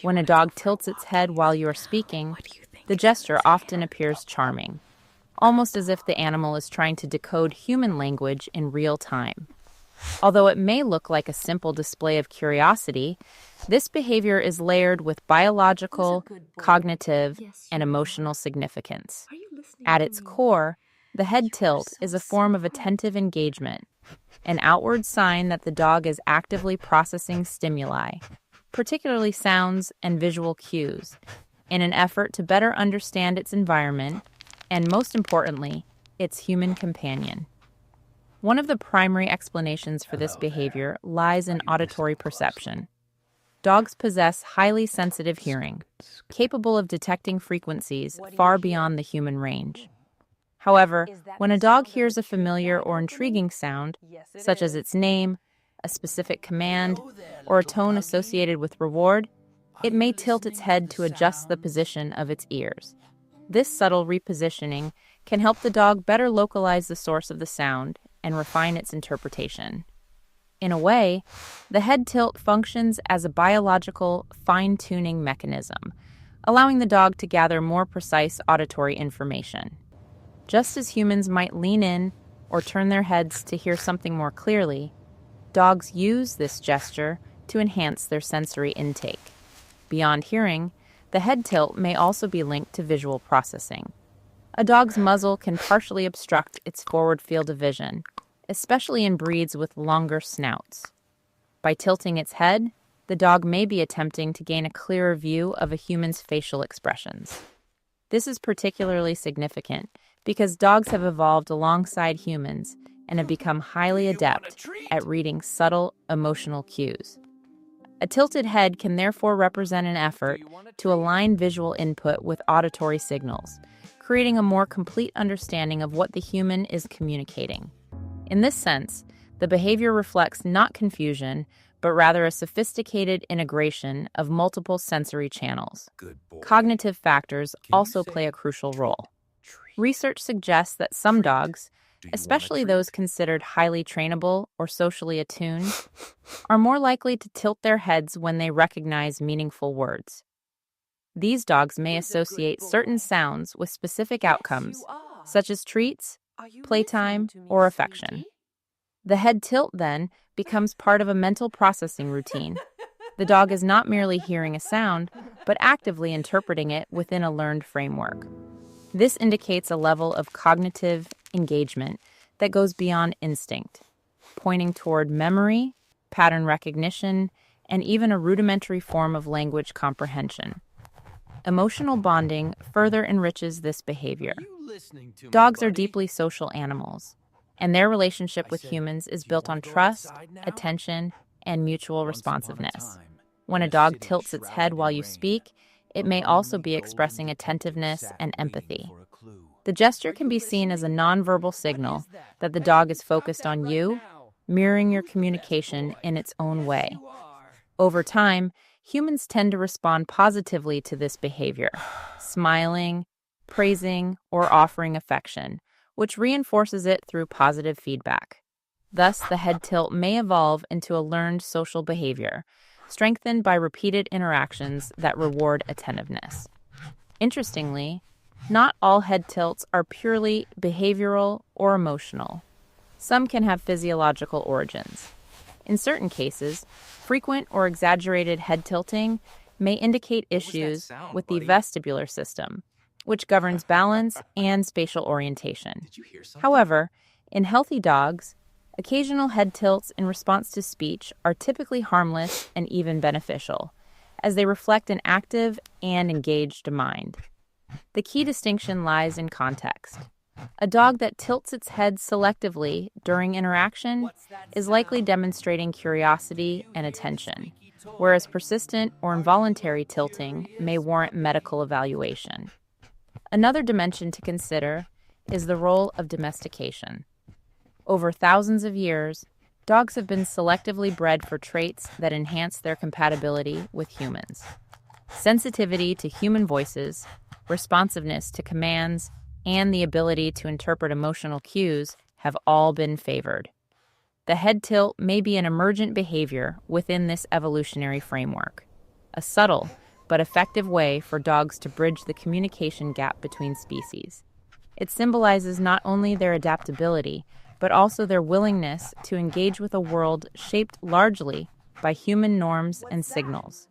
When a dog tilts its head while you are speaking, the gesture often appears charming, almost as if the animal is trying to decode human language in real time. Although it may look like a simple display of curiosity, this behavior is layered with biological, cognitive, and emotional significance. At its core, the head tilt is a form of attentive engagement, an outward sign that the dog is actively processing stimuli, particularly sounds and visual cues, in an effort to better understand its environment and, most importantly, its human companion. One of the primary explanations for this behavior lies in auditory perception. Dogs possess highly sensitive hearing, capable of detecting frequencies far beyond the human range. However, when a dog hears a familiar or intriguing sound, such as its name, a specific command, or a tone associated with reward, it may tilt its head to adjust the position of its ears. This subtle repositioning can help the dog better localize the source of the sound and refine its interpretation. In a way, the head tilt functions as a biological fine-tuning mechanism, allowing the dog to gather more precise auditory information. Just as humans might lean in or turn their heads to hear something more clearly, dogs use this gesture to enhance their sensory intake. Beyond hearing, the head tilt may also be linked to visual processing. A dog's muzzle can partially obstruct its forward field of vision, especially in breeds with longer snouts. By tilting its head, the dog may be attempting to gain a clearer view of a human's facial expressions. This is particularly significant because dogs have evolved alongside humans and have become highly adept at reading subtle emotional cues. A tilted head can therefore represent an effort to align visual input with auditory signals, creating a more complete understanding of what the human is communicating. In this sense, the behavior reflects not confusion, but rather a sophisticated integration of multiple sensory channels. Cognitive factors also play a crucial role. Research suggests that some dogs, especially those considered highly trainable or socially attuned, are more likely to tilt their heads when they recognize meaningful words. These dogs may associate certain sounds with specific outcomes, such as treats, playtime, or affection. The head tilt, then, becomes part of a mental processing routine. The dog is not merely hearing a sound, but actively interpreting it within a learned framework. This indicates a level of cognitive engagement that goes beyond instinct, pointing toward memory, pattern recognition, and even a rudimentary form of language comprehension. Emotional bonding further enriches this behavior. Dogs are deeply social animals, and their relationship with humans is built on trust, attention, and mutual responsiveness. When a dog tilts its head while you speak, it may also be expressing attentiveness and empathy. The gesture can be seen as a nonverbal signal that the dog is focused on you, mirroring your communication in its own way. Over time, humans tend to respond positively to this behavior, smiling, praising, or offering affection, which reinforces it through positive feedback. Thus, the head tilt may evolve into a learned social behavior, strengthened by repeated interactions that reward attentiveness. Interestingly, not all head tilts are purely behavioral or emotional. Some can have physiological origins. In certain cases, frequent or exaggerated head tilting may indicate issues with the vestibular system, which governs balance and spatial orientation. However, in healthy dogs, occasional head tilts in response to speech are typically harmless and even beneficial, as they reflect an active and engaged mind. The key distinction lies in context. A dog that tilts its head selectively during interaction is likely demonstrating curiosity and attention, whereas persistent or involuntary tilting may warrant medical evaluation. Another dimension to consider is the role of domestication. Over thousands of years, dogs have been selectively bred for traits that enhance their compatibility with humans. Sensitivity to human voices, responsiveness to commands, and the ability to interpret emotional cues have all been favored. The head tilt may be an emergent behavior within this evolutionary framework, a subtle but effective way for dogs to bridge the communication gap between species. It symbolizes not only their adaptability, but also their willingness to engage with a world shaped largely by human norms and signals.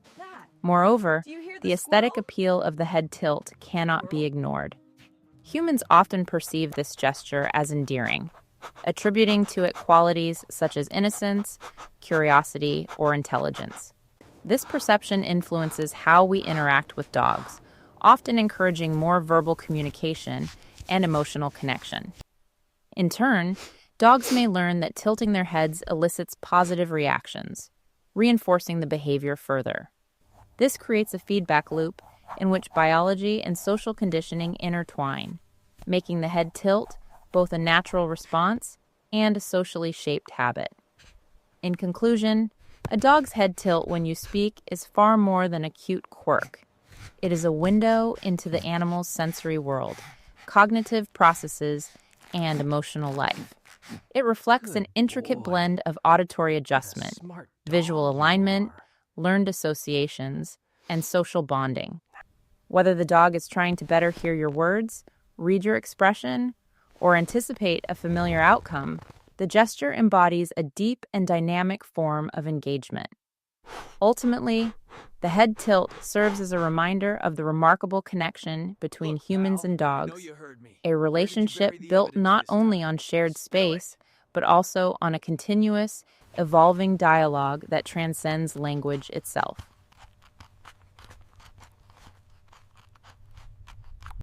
Moreover, the aesthetic appeal of the head tilt cannot be ignored. Humans often perceive this gesture as endearing, attributing to it qualities such as innocence, curiosity, or intelligence. This perception influences how we interact with dogs, often encouraging more verbal communication and emotional connection. In turn, dogs may learn that tilting their heads elicits positive reactions, reinforcing the behavior further. This creates a feedback loop in which biology and social conditioning intertwine, making the head tilt both a natural response and a socially shaped habit. In conclusion, a dog's head tilt when you speak is far more than a cute quirk. It is a window into the animal's sensory world, cognitive processes, and emotional life. It reflects an intricate blend of auditory adjustment, visual alignment, learned associations, and social bonding. Whether the dog is trying to better hear your words, read your expression, or anticipate a familiar outcome, the gesture embodies a deep and dynamic form of engagement. Ultimately, the head tilt serves as a reminder of the remarkable connection between humans and dogs, a relationship built not only on shared space, but also on a continuous, evolving dialogue that transcends language itself.